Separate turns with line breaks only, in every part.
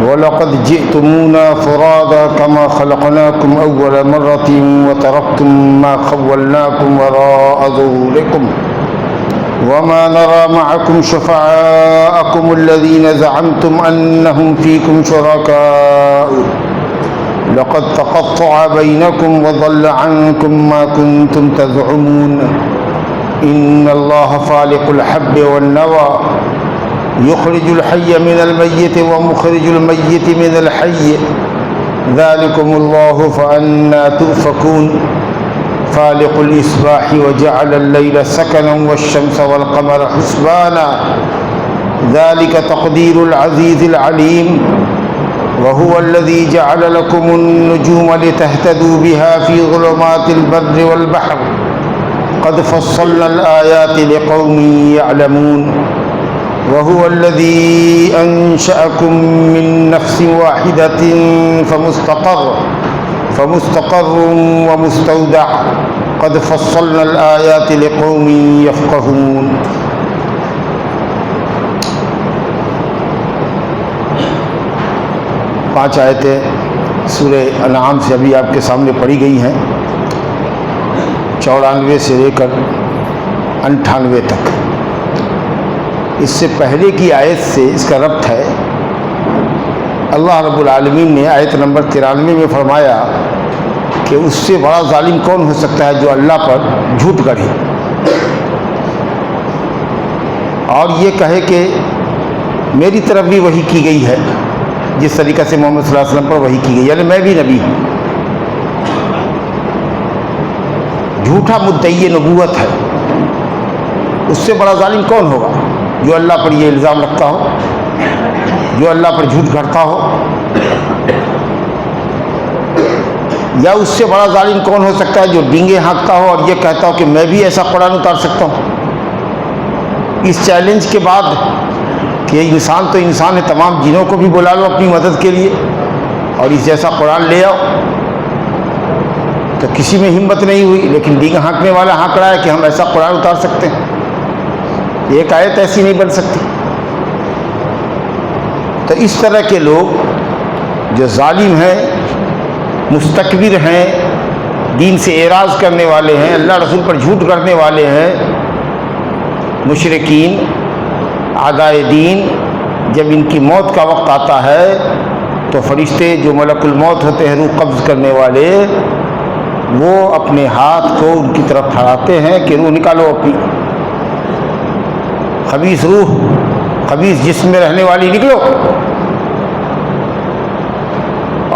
وَلَقَدْ جِئْتُمُونَا فُرَادَى كَمَا خَلَقْنَاكُمْ أَوَّلَ مَرَّةٍ وَتَرَكْتُم مَّا خَوَّلْنَاكُمْ وَرَاءَ ظُهُورِكُمْ وَمَا نَرَىٰ مَعَكُمْ شُفَعَاءَكُمُ الَّذِينَ زَعَمْتُمْ أَنَّهُمْ فِيكُمْ شُرَكَاءُ لَقَدْ تَقَطَّعَ بَيْنَكُمْ وَضَلَّ عَنكُم مَّا كُنتُمْ تَزْعُمُونَ إِنَّ اللَّهَ فَالِقُ الْحَبِّ وَالنَّوَىٰ يخرج الحي من الميت ومخرج الميت من الحي ذلكم الله فأنى تؤفكون فالق الإصباح وجعل الليل سكنا والشمس والقمر حسبانا ذلك تقدير العزيز العليم وهو الذي جعل لكم النجوم لتهتدوا بها في ظلمات البر والبحر قد فصلنا الآيات لقوم يعلمون وهو الذي أنشأكم من نفس واحدة فمستقر ومستودع قد فصلنا الآيات لقوم يفقهون. پانچ آیتیں سورہ انعام سے ابھی آپ کے سامنے پڑھی گئی ہیں، 94 سے لے کر 98 تک. اس سے پہلے کی آیت سے اس کا ربط ہے. اللہ رب العالمین نے آیت نمبر 93 میں فرمایا کہ اس سے بڑا ظالم کون ہو سکتا ہے جو اللہ پر جھوٹ گڑھے اور یہ کہے کہ میری طرف بھی وحی کی گئی ہے جس طریقہ سے محمد صلی اللہ علیہ وسلم پر وحی کی گئی، یعنی میں بھی نبی ہوں. جھوٹا مدعی نبوت ہے. اس سے بڑا ظالم کون ہوگا جو اللہ پر یہ الزام رکھتا ہو، جو اللہ پر جھوٹ گھڑتا ہو؟ یا اس سے بڑا ظالم کون ہو سکتا ہے جو ڈینگے ہانکتا ہو اور یہ کہتا ہو کہ میں بھی ایسا قرآن اتار سکتا ہوں؟ اس چیلنج کے بعد کہ انسان تو انسان ہے، تمام جنوں کو بھی بلا لو اپنی مدد کے لیے اور اس جیسا قرآن لے آؤ، تو کسی میں ہمت نہیں ہوئی. لیکن ڈینگ ہانکنے والا ہانک رہا ہے کہ ہم ایسا قرآن اتار سکتے ہیں. ایک آیت ایسی نہیں بن سکتی. تو اس طرح کے لوگ جو ظالم ہیں، مستکبر ہیں، دین سے اعراض کرنے والے ہیں، اللہ رسول پر جھوٹ کرنے والے ہیں، مشرکین اعدائے دین، جب ان کی موت کا وقت آتا ہے تو فرشتے جو ملک الموت ہوتے ہیں، روح قبض کرنے والے، وہ اپنے ہاتھ کو ان کی طرف پھیلاتے ہیں کہ روح نکالو اپنی. خبیث روح، خبیث جسم میں رہنے والی نکلو.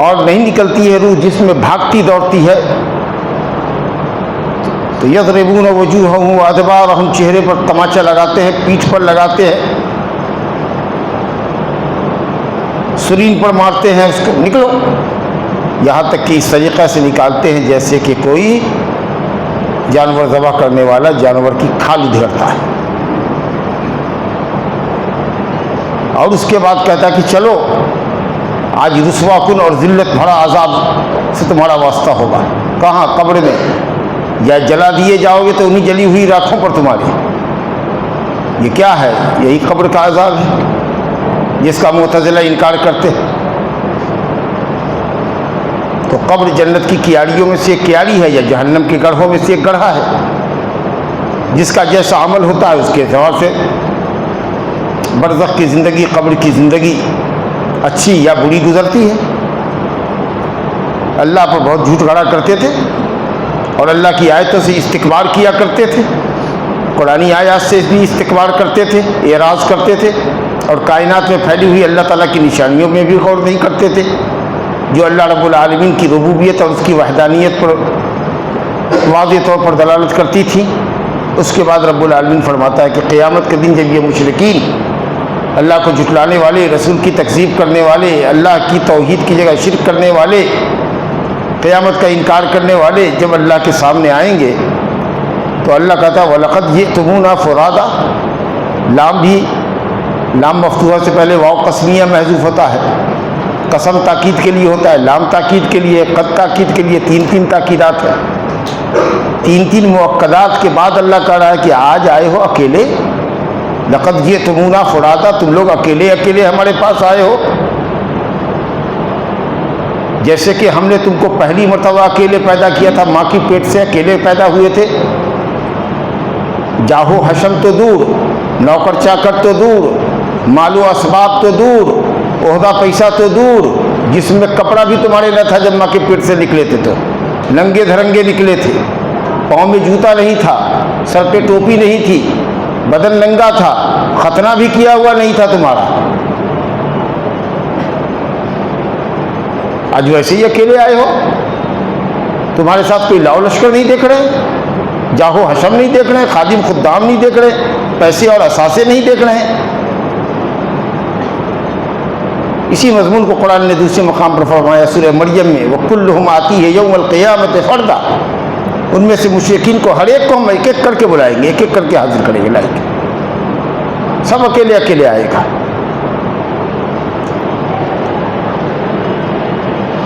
اور نہیں نکلتی ہے روح، جسم میں بھاگتی دوڑتی ہے. تو یضربون وجوہہم وادبارہم، چہرے پر تماچا لگاتے ہیں، پیٹھ پر لگاتے ہیں، سرین پر مارتے ہیں اس کو، نکلو. یہاں تک کہ اس طریقہ سے نکالتے ہیں جیسے کہ کوئی جانور ذبح کرنے والا جانور کی کھال ادھیڑتا ہے. اور اس کے بعد کہتا ہے کہ چلو آج رسوا کن اور ذلت بھرا عذاب سے تمہارا واسطہ ہوگا. کہاں؟ قبر میں. یا جلا دیے جاؤ گے تو انہی جلی ہوئی راکھوں پر تمہاری. یہ کیا ہے؟ یہی قبر کا عذاب ہے جس کا معتزلہ انکار کرتے ہیں. تو قبر جنت کی کیاریوں میں سے ایک کیاری ہے یا جہنم کے گڑھوں میں سے ایک گڑھا ہے. جس کا جیسا عمل ہوتا ہے اس کے اعتبار سے برزخ کی زندگی، قبر کی زندگی اچھی یا بری گزرتی ہے. اللہ پر بہت جھوٹ گھڑا کرتے تھے اور اللہ کی آیتوں سے استکبار کیا کرتے تھے، قرآنی آیات سے بھی استکبار کرتے تھے، اعراض کرتے تھے، اور کائنات میں پھیلی ہوئی اللہ تعالیٰ کی نشانیوں میں بھی غور نہیں کرتے تھے جو اللہ رب العالمین کی ربوبیت اور اس کی وحدانیت پر واضح طور پر دلالت کرتی تھی. اس کے بعد رب العالمین فرماتا ہے کہ قیامت کے دن جب یہ مشرکین، اللہ کو جھٹلانے والے، رسول کی تکذیب کرنے والے، اللہ کی توحید کی جگہ شرک کرنے والے، قیامت کا انکار کرنے والے جب اللہ کے سامنے آئیں گے تو اللہ کہتا ہے وَلَقَدْ جِئْتُمُونَا فُرَادَىٰ. لام بھی، لام مفتوحہ سے پہلے واو قسمیہ محذوف ہوتا ہے. قسم تاکید کے لیے ہوتا ہے، لام تاکید کے لیے، قد تاکید کے لیے، تین تاکیدات ہیں. تین مؤکدات کے بعد اللہ کہہ رہا ہے کہ آج آئے ہو اکیلے لقد جئتمونا فرادا، تم لوگ اکیلے اکیلے ہمارے پاس آئے ہو، جیسے کہ ہم نے تم کو پہلی مرتبہ اکیلے پیدا کیا تھا، ماں کی پیٹ سے اکیلے پیدا ہوئے تھے۔ جاہو حشم تو دور، نوکر چاکر تو دور، مال و اسباب تو دور، عہدہ پیسہ تو دور، جس میں کپڑا بھی تمہارے نہ تھا جب ماں کے پیٹ سے نکلے تھے، تو ننگے دھرنگے نکلے تھے، پاؤں میں جوتا نہیں تھا، سر پہ ٹوپی نہیں تھی، بدن ننگا تھا، ختنہ بھی کیا ہوا نہیں تھا تمہارا۔ آج ویسے ہی اکیلے آئے ہو، تمہارے ساتھ کوئی لاؤ لشکر نہیں دیکھ رہے، جاہو حشم نہیں دیکھ رہے، خادم خدام نہیں دیکھ رہے، پیسے اور اثاثے نہیں دیکھ رہے ہیں۔ اسی مضمون کو قرآن نے دوسرے مقام پر فرمایا سورہ مریم میں، وَكُلُّهُمْ آتِيهِ يَوْمَ الْقِيَامَةِ فَرْدًا، ان میں سے مشرکین کو ہر ایک کو ہم ایک ایک کر کے بلائیں گے، ایک ایک کر کے حاضر کریں گے، لائیں گے، سب اکیلے اکیلے آئے گا۔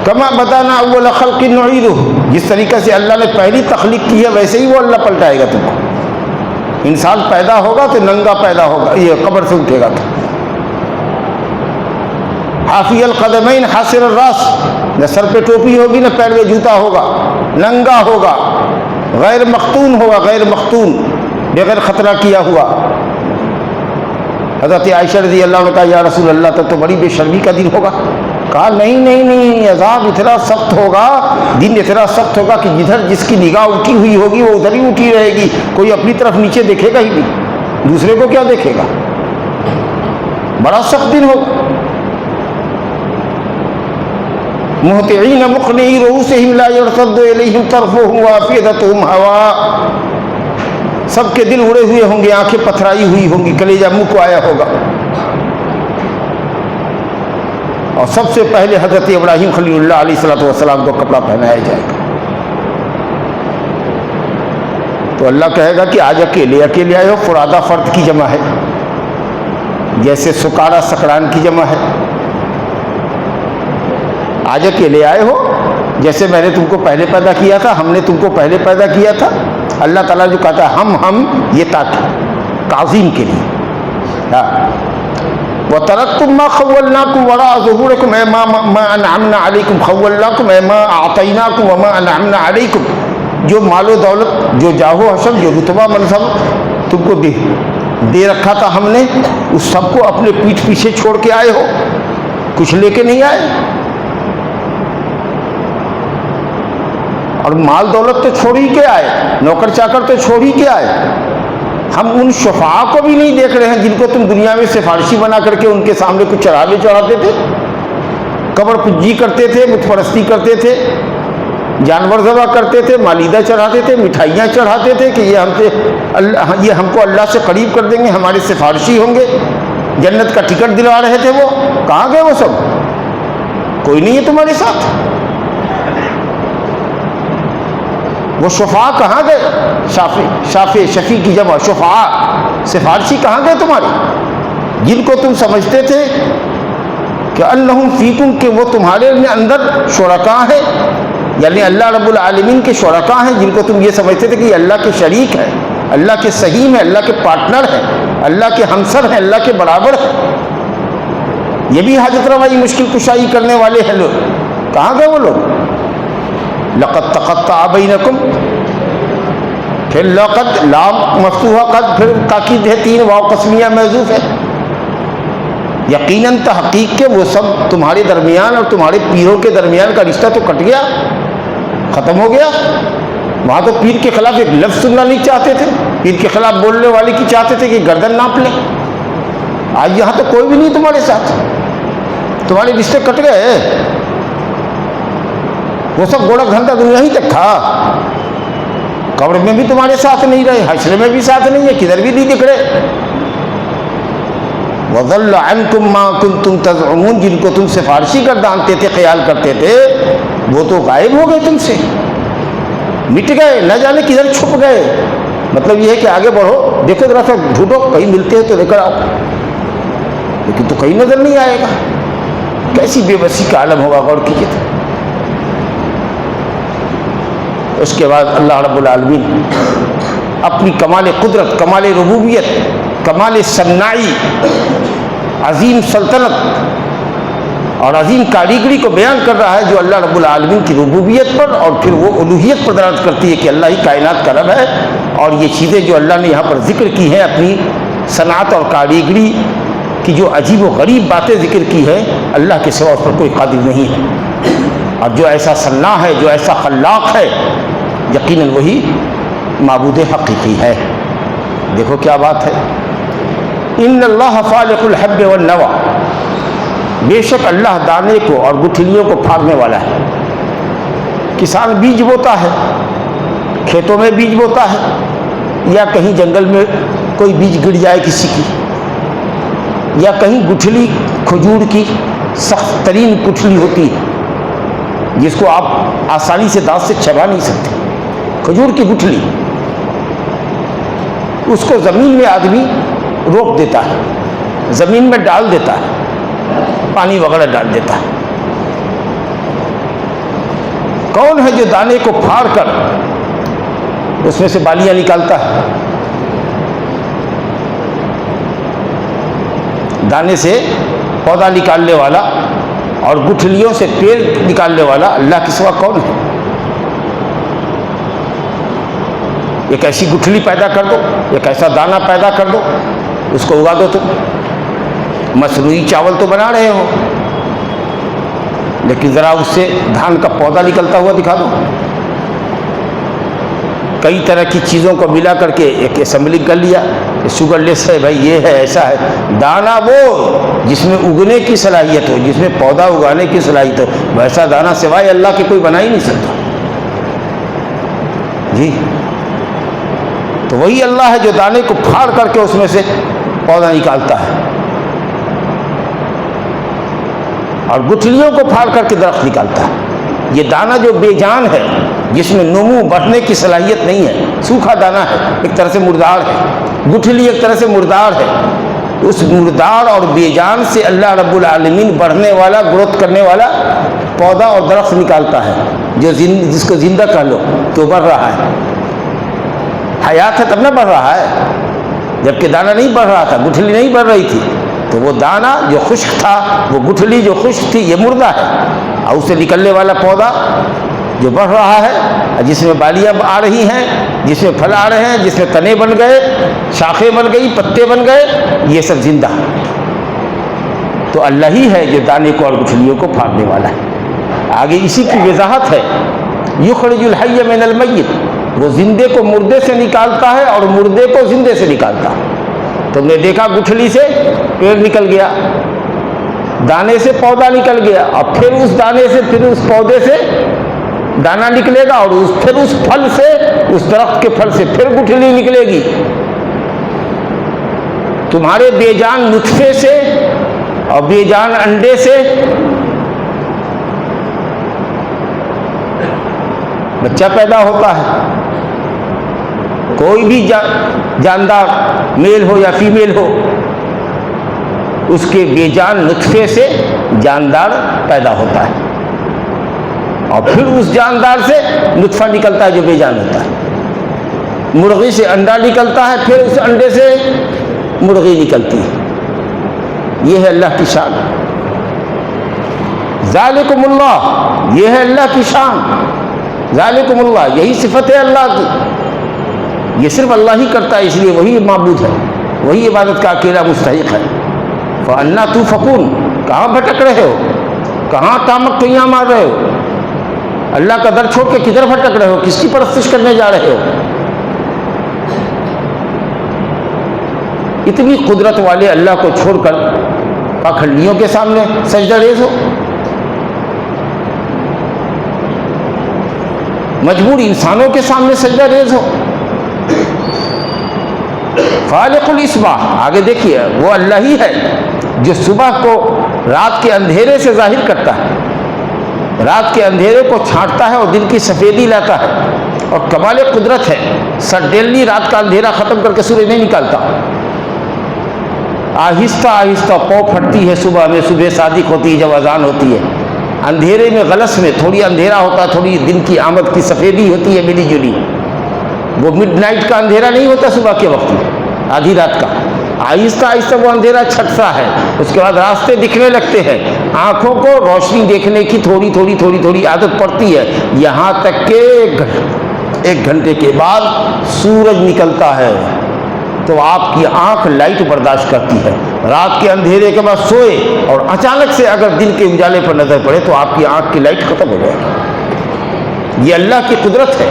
کما بدانا اول خلق نعیدہ، جس طریقے سے اللہ نے پہلی تخلیق کی ہے ویسے ہی وہ اللہ پلٹائے گا تم کو۔ انسان پیدا ہوگا تو ننگا پیدا ہوگا، یہ قبر سے اٹھے گا تو حافی القدمین حاصر الراس، نہ سر پہ ٹوپی ہوگی نہ پیر میں جوتا ہوگا، ننگا ہوگا، غیر مختون ہوگا، غیر مختون، بغیر خطرہ کیا ہوا۔ حضرت عائشہ رضی اللہ عنہ نے کہا یا رسول اللہ تو بڑی بے شرمی کا دن ہوگا۔ کہا نہیں نہیں نہیں، عذاب اتنا سخت ہوگا، دن اتنا سخت ہوگا کہ جدھر جس کی نگاہ اٹھی ہوئی ہوگی وہ ادھر ہی اٹھی رہے گی، کوئی اپنی طرف نیچے دیکھے گا ہی نہیں، دوسرے کو کیا دیکھے گا، بڑا سخت دن ہوگا۔ مہطعین مقنعی رؤوسہم لا یرتد الیہم طرفہم وافئدتہم ہوا، سب کے دل اڑے ہوئے ہوں گے، آنکھیں پتھرائی ہوئی ہوں گی، کلیجہ منہ کو آیا ہوگا، اور سب سے پہلے حضرت ابراہیم خلیل اللہ علیہ السلام کو کپڑا پہنایا جائے گا۔ تو اللہ کہے گا کہ آج اکیلے اکیلے آئے ہو، فرادہ فرد کی جمع ہے، جیسے سکارا سکران کی جمع ہے۔ آج اکیلے آئے ہو، جیسے میں نے تم کو پہلے پیدا کیا تھا، ہم نے تم کو پہلے پیدا کیا تھا۔ اللہ تعالیٰ جو کہتا ہے ہم یہ تاکید تعظیم کے لیے۔ وَتَرَكْتُم مَّا خَوَّلْنَاكُمْ وَرَاءَ ظُهُورِكُمْ مَا أَنْعَمْنَا عَلَيْكُمْ خَوَّلْنَاكُمْ مَا أَعْطَيْنَاكُمْ وَمَا أَنْعَمْنَا عَلَيْكُمْ، جو مال و دولت، جو جاہو حشم، جو رتبہ منصب تم کو دے رکھا تھا ہم نے، اس سب کو اپنے پیٹھ پیچھے چھوڑ کے آئے ہو، کچھ لے کے نہیں آئے۔ اور مال دولت تو چھوڑ ہی کے آئے، نوکر چاکر تو چھوڑ ہی کے آئے، ہم ان شفاعہ کو بھی نہیں دیکھ رہے ہیں جن کو تم دنیا میں سفارشی بنا کر کے ان کے سامنے کچھ چڑھاوے چڑھاتے تھے، قبر پجی کرتے تھے، بت پرستی کرتے تھے، جانور ذبح کرتے تھے، مالیدہ چڑھاتے تھے، مٹھائیاں چڑھاتے تھے کہ یہ ہم کو اللہ سے قریب کر دیں گے، ہمارے سفارشی ہوں گے، جنت کا ٹکٹ دلوا رہے تھے، وہ کہاں گئے؟ وہ سب کوئی نہیں ہے تمہارے ساتھ۔ وہ شفاعہ کہاں گئے؟ شفیع کی جمع شفاعہ، سفارشی کہاں گئے تمہارے، جن کو تم سمجھتے تھے کہ انہم فیکم، کہ وہ تمہارے اندر شرکاء ہیں، یعنی اللہ رب العالمین کے شرکاء ہیں، جن کو تم یہ سمجھتے تھے کہ یہ اللہ کے شریک ہیں، اللہ کے سہیم ہیں، اللہ کے پارٹنر ہیں، اللہ کے ہمسر ہیں، اللہ کے برابر ہیں، یہ بھی حاجت روائی مشکل کشائی کرنے والے ہیں لوگ، کہاں گئے وہ لوگ؟ لقد تقطع بینکم، پھر لقد لام مفتوحہ، قد پھر تاکید ہے، تین واو قسمیہ محذوف ہے، یقیناً تحقیق کے وہ سب تمہارے درمیان اور تمہارے پیروں کے درمیان کا رشتہ تو کٹ گیا، ختم ہو گیا۔ وہاں تو پیر کے خلاف ایک لفظ سننا نہیں چاہتے تھے، پیر کے خلاف بولنے والے کی چاہتے تھے کہ گردن ناپ لیں۔ آج یہاں تو کوئی بھی نہیں تمہارے ساتھ، تمہارے رشتے کٹ گئے، وہ سب گوڑا گھنٹہ دنیا ہی تک تھا، قبر میں بھی تمہارے ساتھ نہیں رہے، حشر میں بھی ساتھ نہیں ہے، کدھر بھی نہیں دکھ رہے۔ وَضَلَّ عَنْكُمْ مَا كُنْتُمْ تَزْعُمُونَ، جن کو تم سفارشی کر دانتے تھے، خیال کرتے تھے، وہ تو غائب ہو گئے تم سے، مٹ گئے، نہ جانے کدھر چھپ گئے۔ مطلب یہ ہے کہ آگے بڑھو، دیکھو ذرا سا ڈھونڈو، کہیں ملتے ہیں تو لے کر آؤ، لیکن تو کہیں نظر نہیں آئے گا۔ کیسی بے بسی کا عالم ہوگا، غور کیجیے۔ اس کے بعد اللہ رب العالمین اپنی کمال قدرت، کمال ربوبیت کمال صناعی، عظیم سلطنت اور عظیم کاریگری کو بیان کر رہا ہے جو اللہ رب العالمین کی ربوبیت پر اور پھر وہ الوہیت پر دلالت کرتی ہے کہ اللہ ہی کائنات کا رب ہے، اور یہ چیزیں جو اللہ نے یہاں پر ذکر کی ہیں اپنی صنعت اور کاریگری کی، جو عجیب و غریب باتیں ذکر کی ہے، اللہ کے سوا اس پر کوئی قادر نہیں ہے، اور جو ایسا صناع ہے، جو ایسا خلاق ہے، یقیناً وہی معبود حقیقی ہے۔ دیکھو کیا بات ہے، ان اللہ فالق الحب والنوى، بے شک اللہ دانے کو اور گٹھلیوں کو پھاڑنے والا ہے۔ کسان بیج بوتا ہے، کھیتوں میں بیج بوتا ہے، یا کہیں جنگل میں کوئی بیج گر جائے کسی کی، یا کہیں گٹھلی کھجور کی سخت ترین گٹھلی ہوتی ہے جس کو آپ آسانی سے دانت سے چبا نہیں سکتے، کھجور کی گٹھلی، اس کو زمین میں آدمی روک دیتا ہے، زمین میں ڈال دیتا ہے، پانی وغیرہ ڈال دیتا ہے۔ کون ہے جو دانے کو پھاڑ کر اس میں سے بالیاں نکالتا ہے؟ دانے سے پودا نکالنے والا اور گٹھلیوں سے پیڑ نکالنے والا اللہ کے سوا کون ہے؟ ایک ایسی گٹھلی پیدا کر دو، ایک ایسا دانہ پیدا کر دو، اس کو اگا دو۔ تم مصنوعی چاول تو بنا رہے ہو، لیکن ذرا اس سے دھان کا پودا نکلتا ہوا دکھا دو۔ کئی طرح کی چیزوں کو ملا کر کے ایک اسمبلنگ کر لیا، شوگر لیس ہے بھائی، یہ ہے، ایسا ہے۔ دانہ وہ جس میں اگنے کی صلاحیت ہو، جس میں پودا اگانے کی صلاحیت ہو، ویسا دانہ سوائے اللہ کے کوئی بنا ہی نہیں سکتا جی۔ تو وہی اللہ ہے جو دانے کو پھاڑ کر کے اس میں سے پودا نکالتا ہے، اور گٹھلیوں کو پھاڑ کر کے درخت نکالتا ہے۔ یہ دانہ جو بے جان ہے، جس میں نمو بڑھنے کی صلاحیت نہیں ہے، سوکھا دانہ ہے، ایک طرح سے مردار ہے، گٹھلی ایک طرح سے مردار ہے، اس مردار اور بے جان سے اللہ رب العالمین بڑھنے والا، گروتھ کرنے والا پودا اور درخت نکالتا ہے، جو جس کو زندہ کر لو تو بڑھ رہا ہے، حیات ہے تب نہ بڑھ رہا ہے، جبکہ دانہ نہیں بڑھ رہا تھا، گٹھلی نہیں بڑھ رہی تھی، تو وہ دانہ جو خشک تھا، وہ گٹھلی جو خشک تھی، یہ مردہ ہے، اور اس سے نکلنے والا پودا جو بڑھ رہا ہے، جس میں بالیاں آ رہی ہیں، جس میں پھل آ رہے ہیں، جس میں تنے بن گئے، شاخیں بن گئی، پتے بن گئے، یہ سب زندہ۔ تو اللہ ہی ہے جو دانے کو اور گٹھلیوں کو پھاڑنے والا ہے۔ آگے اسی کی وضاحت ہے، یخرج الحی من المیت، وہ زندے کو مردے سے نکالتا ہے اور مردے کو زندے سے نکالتا ہے۔ تم نے دیکھا گٹھلی سے پیڑ نکل گیا، دانے سے پودا نکل گیا، اور پھر اس دانے سے، پھر اس پودے سے دانہ نکلے گا، اور پھر اس پھل سے، اس درخت کے پھل سے پھر گٹھلی نکلے گی۔ تمہارے بے جان نطفے سے اور بے جان انڈے سے بچہ پیدا ہوتا ہے۔ کوئی بھی جاندار، میل ہو یا فیمیل ہو، اس کے بے جان نطفے سے جاندار پیدا ہوتا ہے، اور پھر اس جاندار سے نطفہ نکلتا ہے جو بے جان ہوتا ہے۔ مرغی سے انڈا نکلتا ہے، پھر اس انڈے سے مرغی نکلتی ہے۔ یہ ہے اللہ کی شان، ذالکم اللہ، یہ ہے اللہ کی شان، ذالکم اللہ، یہی صفت ہے اللہ کی، یہ صرف اللہ ہی کرتا ہے، اس لیے وہی معبود ہے، وہی عبادت کا اکیلا مستحق ہے۔ فَأَنَّا تُؤْفَكُونَ، کہاں بھٹک رہے ہو، کہاں ٹامک ٹوئیاں مار رہے ہو، اللہ کا در چھوڑ کے کدھر بھٹک رہے ہو، کس کی پرستش کرنے جا رہے ہو؟ اتنی قدرت والے اللہ کو چھوڑ کر پاکھنڈیوں کے سامنے سجدہ ریز ہو، مجبور انسانوں کے سامنے سجدہ ریز ہو۔ خالق الاصباح، آگے دیکھیے، وہ اللہ ہی ہے جو صبح کو رات کے اندھیرے سے ظاہر کرتا ہے، رات کے اندھیرے کو چھانٹتا ہے اور دن کی سفیدی لاتا ہے، اور کمال قدرت ہے، سڈنلی رات کا اندھیرا ختم کر کے سورج نہیں نکالتا، آہستہ آہستہ پو پھٹتی ہے صبح میں، صبح صادق ہوتی ہے جب اذان ہوتی ہے، اندھیرے میں غلس میں تھوڑی اندھیرا ہوتا ہے، تھوڑی دن کی آمد کی سفیدی ہوتی ہے ملی جلی، وہ مڈ نائٹ کا اندھیرا نہیں ہوتا صبح کے وقت میں، آدھی رات کا، آہستہ آہستہ وہ اندھیرا چھٹتا ہے، اس کے بعد راستے دکھنے لگتے ہیں، آنکھوں کو روشنی دیکھنے کی تھوڑی تھوڑی عادت پڑتی ہے، یہاں تک کہ ایک گھنٹے کے بعد سورج نکلتا ہے تو آپ کی آنکھ لائٹ برداشت کرتی ہے۔ رات کے اندھیرے کے بعد سوئے اور اچانک سے اگر دن کے اجالے پر نظر پڑے تو آپ کی آنکھ کی لائٹ ختم ہو جائے گی۔ یہ اللہ کی قدرت ہے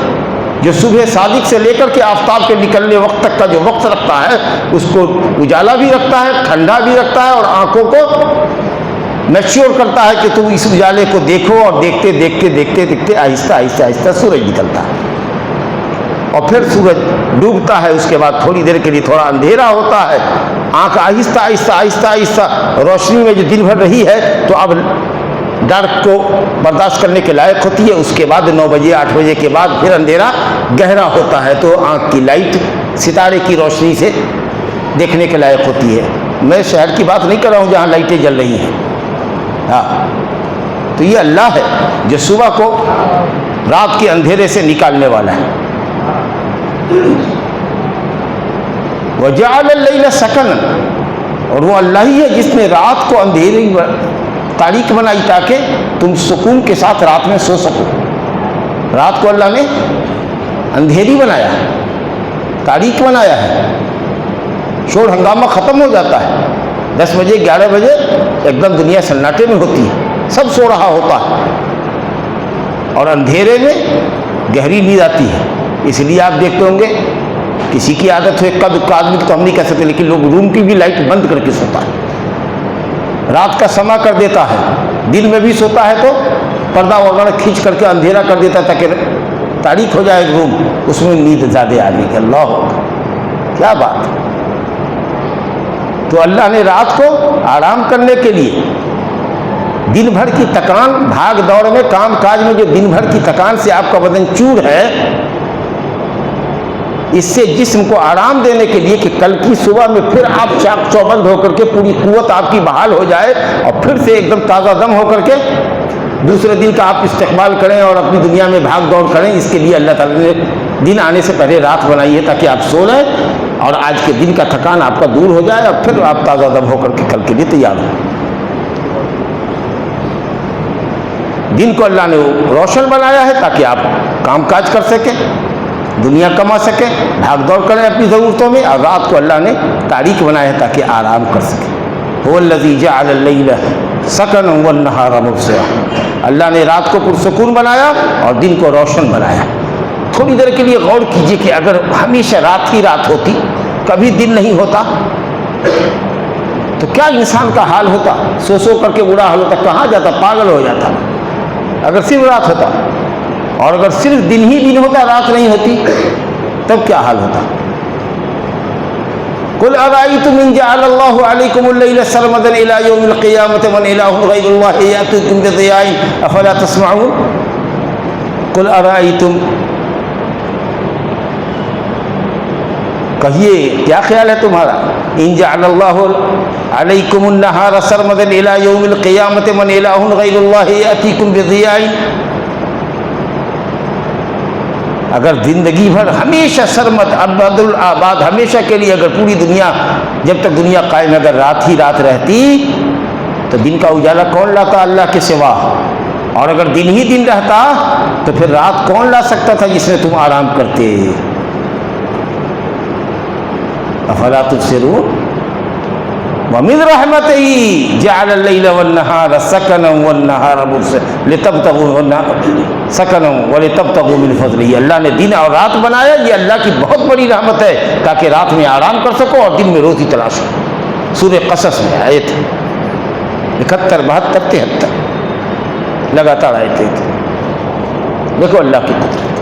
جو صبح صادق سے لے کر کے آفتاب کے نکلنے وقت تک کا جو وقت رکھتا ہے اس کو اجالا بھی رکھتا ہے، ٹھنڈا بھی رکھتا ہے، اور آنکھوں کو میچور کرتا ہے کہ تم اس اجالے کو دیکھو، اور دیکھتے دیکھتے آہستہ آہستہ سورج نکلتا ہے اور پھر سورج ڈوبتا ہے۔ اس کے بعد تھوڑی دیر کے لیے تھوڑا اندھیرا ہوتا ہے، آنکھ آہستہ روشنی میں جو دن بھر رہی ہے تو اب ڈارک کو برداشت کرنے کے لائق ہوتی ہے۔ اس کے بعد 9 بجے 8 بجے کے بعد پھر اندھیرا گہرا ہوتا ہے تو آنکھ کی لائٹ ستارے کی روشنی سے دیکھنے کے لائق ہوتی ہے۔ میں شہر کی بات نہیں کر رہا ہوں جہاں لائٹیں جل رہی ہیں، ہاں، تو یہ اللہ ہے جو صبح کو رات کے اندھیرے سے نکالنے والا ہے۔ وَجَعَلَ اللَّيْلَ سَكَنًا، اور وہ اللہ ہی ہے جس نے رات کو اندھیری تاریک بنائی تاکہ تم سکون کے ساتھ رات میں سو سکو۔ رات کو اللہ نے اندھیری بنایا ہے، تاریک بنایا ہے، شور ہنگامہ ختم ہو جاتا ہے، 10 بجے 11 بجے ایک دم دنیا سناٹے میں ہوتی ہے، سب سو رہا ہوتا ہے، اور اندھیرے میں گہری نیند آتی ہے۔ اس لیے آپ دیکھتے ہوں گے کسی کی عادت ہو اکا دکا آدمی تو ہم نہیں کہہ سکتے، لیکن لوگ روم کی بھی لائٹ بند کر کے سوتا ہے، رات کا سما کر دیتا ہے، دن میں بھی سوتا ہے تو پردہ وغیرہ کھینچ کر کے اندھیرا کر دیتا ہے تاکہ تاریک ہو جائے روم، اس میں نیند زیادہ آ گئی۔ اللہ کیا بات! تو اللہ نے رات کو آرام کرنے کے لیے دن بھر کی تکان، بھاگ دوڑ میں، کام کاج میں جو دن بھر کی تکان سے آپ کا بدن چور ہے، اس سے جسم کو آرام دینے کے لیے کہ کل کی صبح میں پھر آپ چاق چوبند ہو کر کے پوری قوت آپ کی بحال ہو جائے اور پھر سے ایک دم تازہ دم ہو کر کے دوسرے دن کا آپ استقبال کریں اور اپنی دنیا میں بھاگ دوڑ کریں۔ اس کے لیے اللہ تعالیٰ نے دن آنے سے پہلے رات بنائی ہے تاکہ آپ سو لیں اور آج کے دن کا تھکان آپ کا دور ہو جائے اور پھر آپ تازہ دم ہو کر کے کل کے لیے تیار ہوں۔ دن کو اللہ نے روشن بنایا ہے تاکہ آپ کام کاج کر سکیں، دنیا کما سکیں، بھاگ دوڑ کریں اپنی ضرورتوں میں، اور رات کو اللہ نے تاریک بنایا ہے تاکہ آرام کر سکیں۔ هو الذی جعل اللیل سکنا والنہار مبصرا، اللہ نے رات کو پرسکون بنایا اور دن کو روشن بنایا۔ تھوڑی دیر کے لیے غور کیجئے کہ اگر ہمیشہ رات ہی رات ہوتی، کبھی دن نہیں ہوتا، تو کیا انسان کا حال ہوتا؟ سو سو کر کے برا حال ہوتا، کہاں جاتا، پاگل ہو جاتا اگر صرف رات ہوتا، اور اگر صرف دن ہی دن ہوتا، رات نہیں ہوتی، تب کیا حال ہوتا؟ قل ارأيتم ان جعل الله عليكم الليل سرمدا الى يوم القيامة من اله غير الله يأتيكم بضياء افلا تسمعون۔ قل ارأيتم، کہیے کیا خیال ہے تمہارا، ان جعل اللہ علیکم النہار سرمدا الى یوم القیامة من الہ غیر اللہ یأتیکم بضیاء، اگر زندگی بھر ہمیشہ سرمد ابد الآباد، ہمیشہ کے لیے اگر پوری دنیا جب تک دنیا قائم اگر رات ہی رات رہتی تو دن کا اجالا کون لاتا اللہ کے سوا، اور اگر دن ہی دن رہتا تو پھر رات کون لا سکتا تھا جس میں تم آرام کرتے؟ افلا تبصرون۔ ومن رحمته جعل الليل والنهار سكنا والنهار مبصرا لتبتغوا سكنا ولتبتغوا من فضله، اللہ نے دن اور رات بنایا، یہ اللہ کی بہت بڑی رحمت ہے تاکہ رات میں آرام کر سکو اور دن میں روزی تلاش کرو۔ سورہ قصص میں آیت 71 72 73 لگاتار آیتیں، دیکھو اللہ کی قدرت۔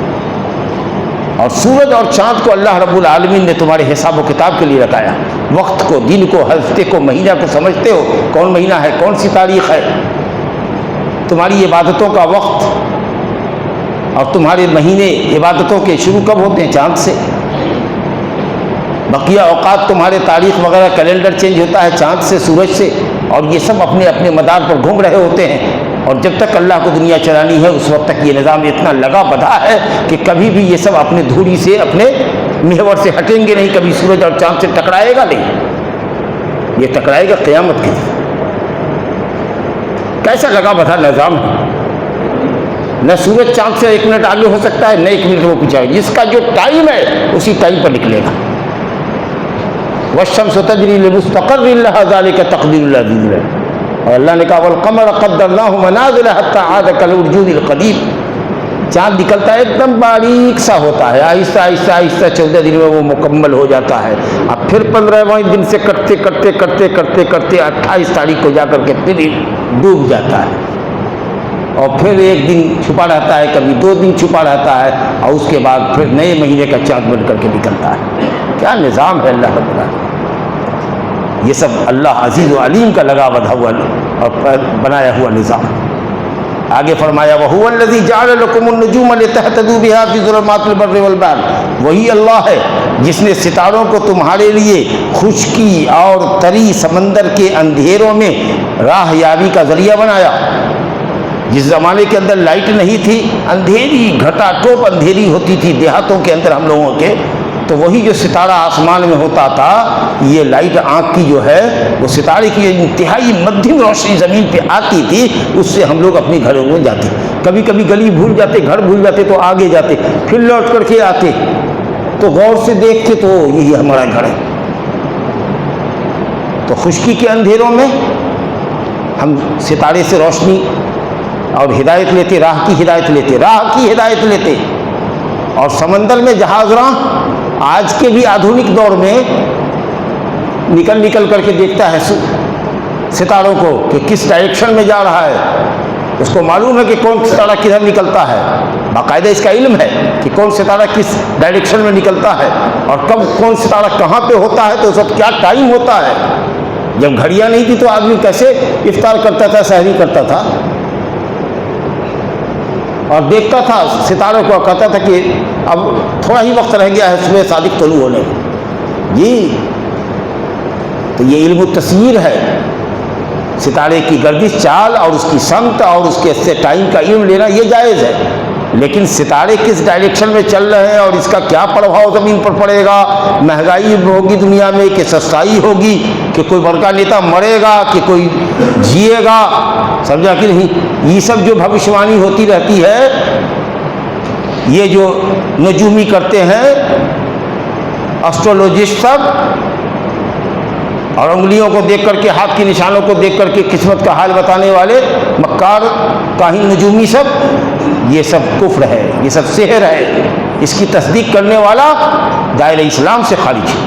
اور سورج اور چاند کو اللہ رب العالمین نے تمہارے حساب و کتاب کے لیے رکھایا، وقت کو، دن کو، ہفتے کو، مہینہ کو سمجھتے ہو کون مہینہ ہے، کون سی تاریخ ہے، تمہاری عبادتوں کا وقت، اور تمہارے مہینے عبادتوں کے شروع کب ہوتے ہیں؟ چاند سے۔ بقیہ اوقات تمہارے تاریخ وغیرہ کیلنڈر چینج ہوتا ہے چاند سے، سورج سے، اور یہ سب اپنے اپنے مدار پر گھوم رہے ہوتے ہیں، اور جب تک اللہ کو دنیا چلانی ہے اس وقت تک یہ نظام اتنا لگا بدھا ہے کہ کبھی بھی یہ سب اپنے دھوری سے، اپنے محور سے ہٹیں گے نہیں، کبھی سورج اور چاند سے ٹکرائے گا نہیں۔ یہ ٹکرائے گا قیامت کے دن۔ کیسا لگا بتا نظام ہے، نہ سورج چاند سے 1 منٹ آگے ہو سکتا ہے، نہ 1 منٹ وہ پیچھے، جس کا جو ٹائم ہے اسی ٹائم پر نکلے گا۔ والشمس تجری لمستقر لها ذلك تقدیر العزیز العلیم۔ اور اللہ نے کہا والقمر قدرناه منازل حتى عاد كالعرجون القدیم۔ چاند نکلتا ہے ایک دم باریک سا ہوتا ہے، آہستہ آہستہ آہستہ 14 دن میں وہ مکمل ہو جاتا ہے، اب پھر 15واں دن سے کرتے کرتے کرتے کرتے کرتے 28 تاریخ کو جا کر کے پھر ڈوب جاتا ہے، اور پھر 1 دن چھپا رہتا ہے، کبھی 2 دن چھپا رہتا ہے، اور اس کے بعد پھر نئے مہینے کا چاند بن کر کے نکلتا ہے۔ کیا نظام ہے اللہ رب العالمین! یہ سب اللہ عزیز و علیم کا لگا بدھا ہوا اور بنایا ہوا نظام۔ آگے فرمایا وَهُوَ الَّذِي جَعَلَ لَكُمُ النُّجُومَ لِتَهْتَدُوا بِهَا فِي ظُلُمَاتِ الْبَرِّ وَالْبَحْرِ۔ وہی اللہ ہے جس نے ستاروں کو تمہارے لیے خشکی اور تری سمندر کے اندھیروں میں راہ یابی کا ذریعہ بنایا۔ جس زمانے کے اندر لائٹ نہیں تھی، اندھیری گھٹا ٹوپ اندھیری ہوتی تھی دیہاتوں کے اندر ہم لوگوں کے، تو وہی جو ستارہ آسمان میں ہوتا تھا، یہ لائٹ آنکھ کی جو ہے وہ ستارے کی انتہائی مدھم روشنی زمین پہ آتی تھی، اس سے ہم لوگ اپنے گھروں میں جاتے، کبھی کبھی گلی بھول جاتے، گھر بھول جاتے تو آگے جاتے، پھر لوٹ کر کے آتے تو غور سے دیکھتے تو یہی ہمارا گھر ہے۔ تو خشکی کے اندھیروں میں ہم ستارے سے روشنی اور ہدایت لیتے، راہ کی ہدایت لیتے، راہ کی ہدایت لیتے، اور سمندر میں جہاز راہ آج کے بھی آدھونک دور میں نکل نکل کر کے دیکھتا ہے ستاروں کو کہ کس ڈائریکشن میں جا رہا ہے، اس کو معلوم ہے کہ کون ستارہ کدھر نکلتا ہے، باقاعدہ اس کا علم ہے کہ کون ستارہ کس ڈائریکشن میں نکلتا ہے اور کب کون ستارہ کہاں پہ ہوتا ہے، تو اس وقت کیا ٹائم ہوتا ہے۔ جب گھڑیاں نہیں تھی تو آدمی کیسے افطار کرتا تھا، سحری کرتا تھا، اور دیکھتا تھا ستاروں کو، کہتا تھا کہ اب تھوڑا ہی وقت رہ گیا ہے صبح صادق طلوع ہونے جی۔ تو یہ علم التصویر ہے، ستارے کی گردش چال اور اس کی سمت اور اس کے سے ٹائم کا علم لینا یہ جائز ہے، لیکن ستارے کس ڈائریکشن میں چل رہے ہیں اور اس کا کیا پربھاؤ زمین پر پڑے گا، مہنگائی ہوگی دنیا میں کہ سستائی ہوگی، کہ کوئی بڑکا نیتا مرے گا کہ کوئی جیے گا، سمجھا کہ نہیں، یہ سب جو بھوشوانی ہوتی رہتی ہے، یہ جو نجومی کرتے ہیں اسٹرولوجسٹ سب، اور انگلیوں کو دیکھ کر کے، ہاتھ کے نشانوں کو دیکھ کر کے قسمت کا حال بتانے والے مکار کاہن نجومی سب، یہ سب کفر ہے، یہ سب سحر ہے، اس کی تصدیق کرنے والا دائرہ اسلام سے خارج ہے۔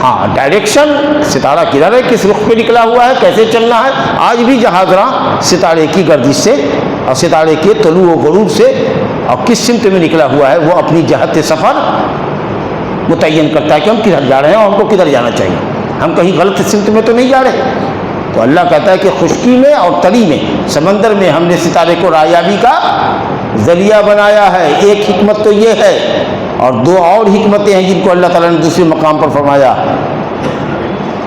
ہاں ڈائریکشن ستارہ کدھر ہے، کس رخ پہ نکلا ہوا ہے، کیسے چلنا ہے، آج بھی جہاز راہ ستارے کی گردش سے اور ستارے کے طلوع و غروب سے اور کس سمت میں نکلا ہوا ہے وہ اپنی جہت سفر متعین کرتا ہے کہ ہم کدھر جا رہے ہیں اور ہم کو کدھر جانا چاہیے، ہم کہیں غلط سمت میں تو نہیں جا رہے۔ تو اللہ کہتا ہے کہ خشکی میں اور تری میں، سمندر میں ہم نے ستارے کو رایابی کا ذریعہ بنایا ہے۔ ایک حکمت تو یہ ہے، اور 2 اور حکمتیں ہیں جن کو اللہ تعالیٰ نے دوسرے مقام پر فرمایا،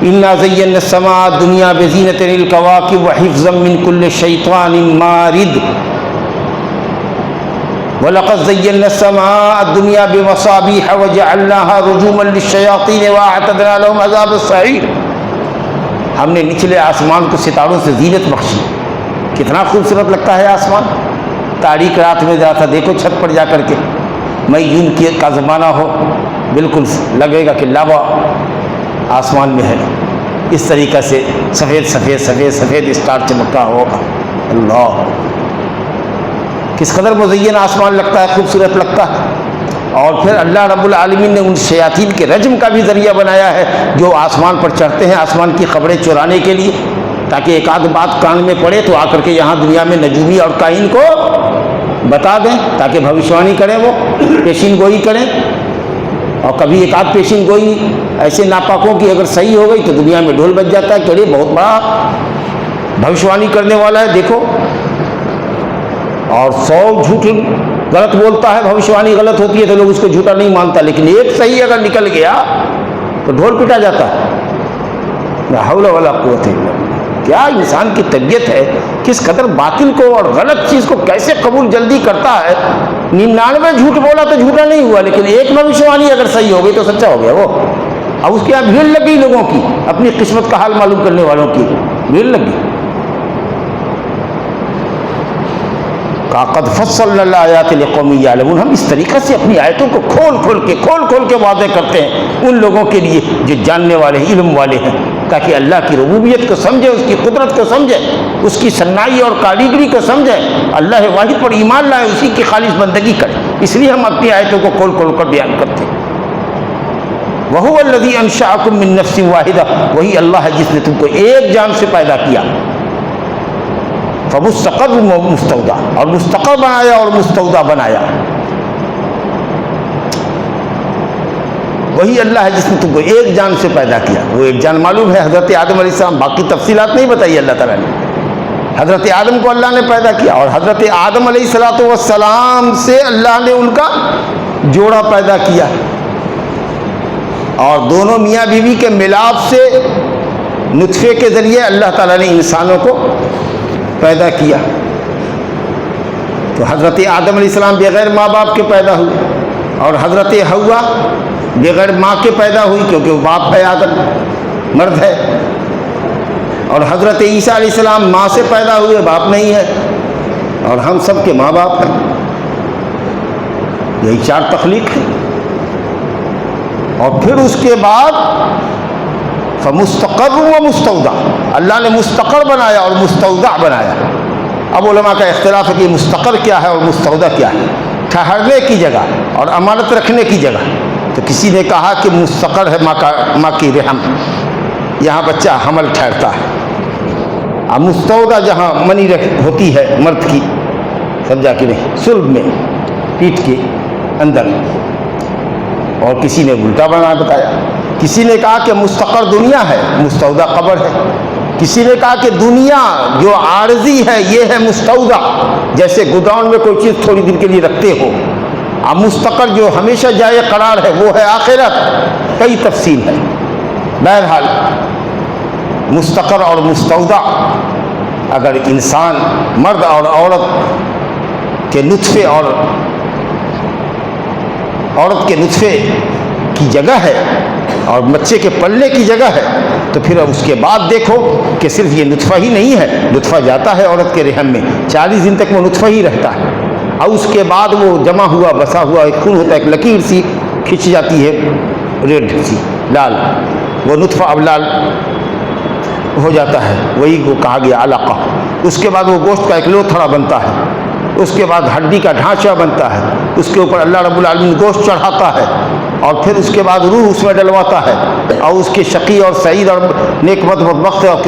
اِنَّا زَيَّنَّا السَّمَاءَ الدُّنْيَا بِزِينَةٍ لِلْكَوَاكِبِ وَحِفْظًا مِّن كُلِّ شَيْطَانٍ مَارِدٍ وَلَقَدْ زَيَّنَّا السَّمَاءَ الدُّنْيَا بِمَصَابِيحَ وَجَعَلْنَاهَا رُجُومًا لِلشَّيَاطِينِ وَأَعْتَدْنَا لَهُمْ عَذَابَ السَّعِيرِ۔ ہم نے نچلے آسمان کو ستاروں سے زینت بخشی، کتنا خوبصورت لگتا ہے آسمان، تاریک رات میں ذرا سا دیکھو چھت پر جا کر کے، مئی جون کا زمانہ ہو، بالکل لگے گا کہ لاوا آسمان میں ہے، اس طریقے سے سفید سفید سفید سفید اسٹار چمک رہا ہوگا، اللہ کس قدر مزین آسمان لگتا ہے، خوبصورت لگتا ہے۔ اور پھر اللہ رب العالمین نے ان شیاطین کے رجم کا بھی ذریعہ بنایا ہے جو آسمان پر چڑھتے ہیں آسمان کی خبریں چرانے کے لیے، تاکہ ایک آدھ بات کان میں پڑے تو آ کر کے یہاں دنیا میں نجومی اور کائن کو بتا دیں، تاکہ بھوشوانی کریں، وہ پیشین گوئی کریں۔ اور کبھی ایک آدھ پیشین گوئی ایسے ناپاکوں کی اگر صحیح ہو گئی تو دنیا میں ڈھول بج جاتا ہے کہ ارے بہت بڑا بھوشوانی کرنے والا ہے دیکھو، اور 100 جھوٹ غلط بولتا ہے، بھوشوانی غلط ہوتی ہے تو لوگ اس کو جھوٹا نہیں مانتا، لیکن ایک صحیح اگر نکل گیا تو ڈھول پٹا جاتا ہے۔ لا حول ولا قوت الا باللہ۔ کیا انسان کی طبیعت ہے، کس قدر باطل کو اور غلط چیز کو کیسے قبول جلدی کرتا ہے۔ 99 جھوٹ بولا تو جھوٹا نہیں ہوا، لیکن ایک بھوشوانی اگر صحیح ہو گئی تو سچا ہو گیا وہ، اب اس کے یہاں بھیڑ لگ گئی لوگوں کی، اپنی قسمت کا حال معلوم کرنے والوں کی بھیڑ لگ گئی۔ قد فصلنا الآیات لقوم یعلمون، ہم اس طریقے سے اپنی آیتوں کو کھول کھول کے واضح کرتے ہیں ان لوگوں کے لیے جو جاننے والے ہیں، علم والے ہیں، تاکہ اللہ کی ربوبیت کو سمجھے، اس کی قدرت کو سمجھے، اس کی صنائی اور کاریگری کو سمجھے، اللہ واحد پر ایمان لائے، اسی کی خالص بندگی کرے۔ اس لیے ہم اپنی آیتوں کو کھول کر بیان کرتے ہیں۔ وَهُوَ الَّذِي أَنشَأَكُم مِّن نَّفْسٍ وَاحِدَةٍ، وہی اللہ ہے جس نے تم کو ایک جان سے پیدا کیا، فمستقر و مستودع، اور مستقر بنایا اور مستودع بنایا۔ وہی اللہ ہے جس نے تم کو ایک جان سے پیدا کیا۔ وہ ایک جان معلوم ہے حضرت آدم علیہ السلام، باقی تفصیلات نہیں بتائی اللہ تعالیٰ نے۔ حضرت آدم کو اللہ نے پیدا کیا، اور حضرت آدم علیہ السلام سے اللہ نے ان کا جوڑا پیدا کیا، اور دونوں میاں بیوی کے ملاپ سے نطفے کے ذریعے اللہ تعالیٰ نے انسانوں کو پیدا کیا۔ تو حضرت آدم علیہ السلام بغیر ماں باپ کے پیدا ہوئے، اور حضرت حوا بغیر ماں کے پیدا ہوئی کیونکہ وہ باپ ہے، آدم مرد ہے، اور حضرت عیسیٰ علیہ السلام ماں سے پیدا ہوئے، باپ نہیں ہے، اور ہم سب کے ماں باپ ہیں۔ یہی چار تخلیق ہے۔ اور پھر اس کے بعد فمستقر و مستودع، اللہ نے مستقر بنایا اور مستودع بنایا۔ اب علماء کا اختلاف ہے کہ مستقر کیا ہے اور مستودع کیا ہے، ٹھہرنے کی جگہ اور امانت رکھنے کی جگہ۔ تو کسی نے کہا کہ مستقر ہے ماں کی رحم، یہاں بچہ حمل ٹھہرتا ہے، اور مستودع جہاں منی ہوتی ہے مرد کی، سمجھا کہ نہیں، صلب میں، پیٹ کے اندر۔ اور کسی نے الٹا بنا بتایا، کسی نے کہا کہ مستقر دنیا ہے، مستودع قبر ہے، کسی نے کہا کہ دنیا جو عارضی ہے یہ ہے مستودع، جیسے گوداؤن میں کوئی چیز تھوڑی دن کے لیے رکھتے ہو، اور مستقر جو ہمیشہ جائے قرار ہے وہ ہے آخرت۔ کئی تفصیل ہے، بہرحال مستقر اور مستودع اگر انسان مرد اور عورت کے نطفے اور عورت کے نطفے کی جگہ ہے اور بچے کے پلنے کی جگہ ہے، تو پھر اب اس کے بعد دیکھو کہ صرف یہ نطفہ ہی نہیں ہے، نطفہ جاتا ہے عورت کے رحم میں، 40 دن تک وہ نطفہ ہی رہتا ہے، اور اس کے بعد وہ جمع ہوا بسا ہوا ایک خون ہوتا ہے، ایک لکیر سی کھنچ جاتی ہے، ریڈ سی لال، وہ نطفہ اب لال ہو جاتا ہے، وہی کو کہا گیا علقہ۔ اس کے بعد وہ گوشت کا ایک لوتھڑا بنتا ہے، اس کے بعد ہڈی کا ڈھانچہ بنتا ہے، اس کے اوپر اللہ رب العالمین گوشت چڑھاتا ہے، اور پھر اس کے بعد روح اس میں ڈلواتا ہے، اور اس کے شقی اور سعید اور نیک بد بدبخت اور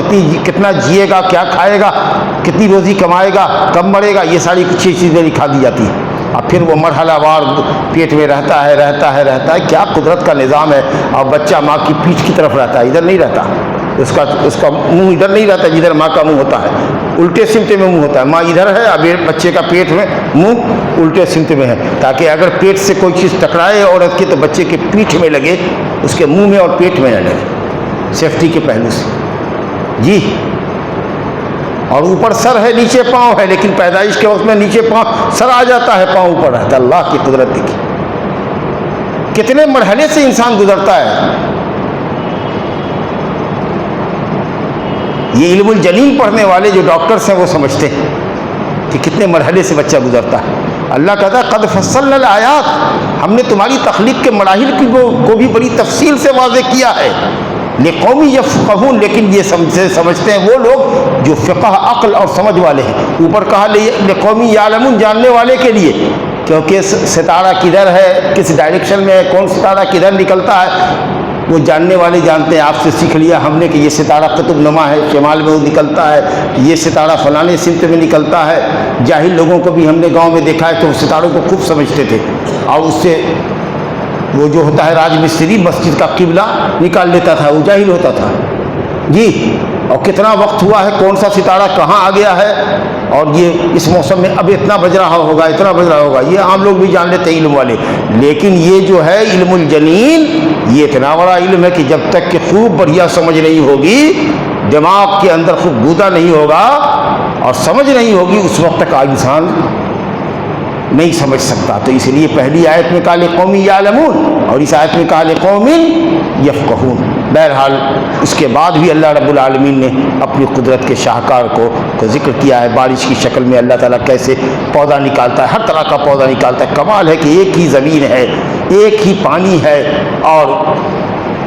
کتنا جیے گا، کیا کھائے گا، کتنی روزی کمائے گا، کب مرے گا، یہ ساری کچھ چیزیں لکھا دی جاتی ہیں۔ اور پھر وہ مرحلہ وار پیٹ میں رہتا ہے، کیا قدرت کا نظام ہے۔ اور بچہ ماں کی پیٹھ کی طرف رہتا ہے، ادھر نہیں رہتا، اس کا منہ ادھر نہیں رہتا جدھر ماں کا منہ ہوتا ہے، الٹے سمت میں منہ ہوتا ہے، ماں ادھر ہے، اب بچے کا پیٹ میں منہ الٹے سمت میں ہے، تاکہ اگر پیٹ سے کوئی چیز ٹکرائے عورت کی تو بچے کے پیٹھ میں لگے، اس کے منہ میں اور پیٹ میں نہ لگے، سیفٹی کے پہلو سے۔ جی، اور اوپر سر ہے، نیچے پاؤں ہے، لیکن پیدائش کے وقت میں نیچے پاؤں، سر آ جاتا ہے، پاؤں اوپر رہتا ہے۔ اللہ کی قدرت دیکھیے کتنے مرحلے سے انسان گزرتا ہے۔ یہ علم الجنین پڑھنے والے جو ڈاکٹرز ہیں وہ سمجھتے ہیں کہ کتنے مرحلے سے بچہ گزرتا ہے۔ اللہ کہتا ہے قد فصلنا الآیات، ہم نے تمہاری تخلیق کے مراحل کو بھی بڑی تفصیل سے واضح کیا ہے، لقوم یفقہون، لیکن یہ سمجھتے ہیں وہ لوگ جو فقہ، عقل اور سمجھ والے ہیں۔ اوپر کہا لقوم یعلمون، جاننے والے کے لیے، کیونکہ ستارہ کدھر ہے، کس ڈائریکشن میں ہے، کون ستارہ کدھر نکلتا ہے، وہ جاننے والے جانتے ہیں۔ آپ سے سیکھ لیا ہم نے کہ یہ ستارہ قطب نما ہے، شمال میں وہ نکلتا ہے، یہ ستارہ فلانے سمت میں نکلتا ہے۔ جاہل لوگوں کو بھی ہم نے گاؤں میں دیکھا ہے کہ وہ ستاروں کو خوب سمجھتے تھے، اور اس سے وہ جو ہوتا ہے راج مستری مسجد کا قبلہ نکال لیتا تھا، وہ جاہل ہوتا تھا۔ جی، اور کتنا وقت ہوا ہے، کون سا ستارہ کہاں آ گیا ہے، اور یہ اس موسم میں اب اتنا بج رہا ہوگا، اتنا بج رہا ہوگا، یہ عام لوگ بھی جان لیتے ہیں علم والے۔ لیکن یہ جو ہے علم الجنین، یہ اتنا بڑا علم ہے کہ جب تک کہ خوب بڑھیا سمجھ نہیں ہوگی، دماغ کے اندر خوب گودا نہیں ہوگا اور سمجھ نہیں ہوگی، اس وقت تک انسان نہیں سمجھ سکتا. تو اس لیے پہلی آیت میں کہا لقوم یعلمون اور اس آیت میں کہا لقوم یفقہون. بہرحال اس کے بعد بھی اللہ رب العالمین نے اپنی قدرت کے شاہکار کو ذکر کیا ہے. بارش کی شکل میں اللہ تعالیٰ کیسے پودا نکالتا ہے, ہر طرح کا پودا نکالتا ہے. کمال ہے کہ ایک ہی زمین ہے, ایک ہی پانی ہے اور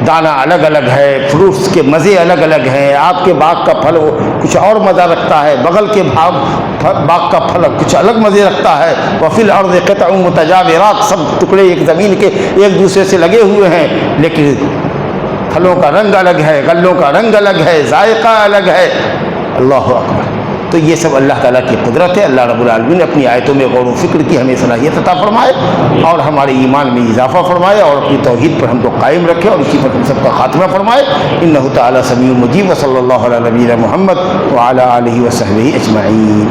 دانہ الگ الگ ہے, فروٹس کے مزے الگ الگ ہیں. آپ کے باغ کا پھل کچھ اور مزہ رکھتا ہے, بغل کے باغ کا پھل کچھ الگ مزے رکھتا ہے. وفی الارض قطع متجاورات, سب ٹکڑے ایک زمین کے ایک دوسرے سے لگے ہوئے ہیں, لیکن پھلوں کا رنگ الگ ہے, غلوں کا رنگ الگ ہے, ذائقہ الگ ہے. اللہ اکبر. تو یہ سب اللہ تعالیٰ کی قدرت ہے. اللہ رب العالمین نے اپنی آیتوں میں غور و فکر کی ہمیں صلاحیت عطا فرمائے اور ہمارے ایمان میں اضافہ فرمائے اور اپنی توحید پر ہم کو قائم رکھے اور اسی پر ہم سب کا خاتمہ فرمائے. انہ تعالیٰ سمیع مجیب. وصلی اللہ علی نبینا محمد وعلی آلہ وصحبہ اجمعین.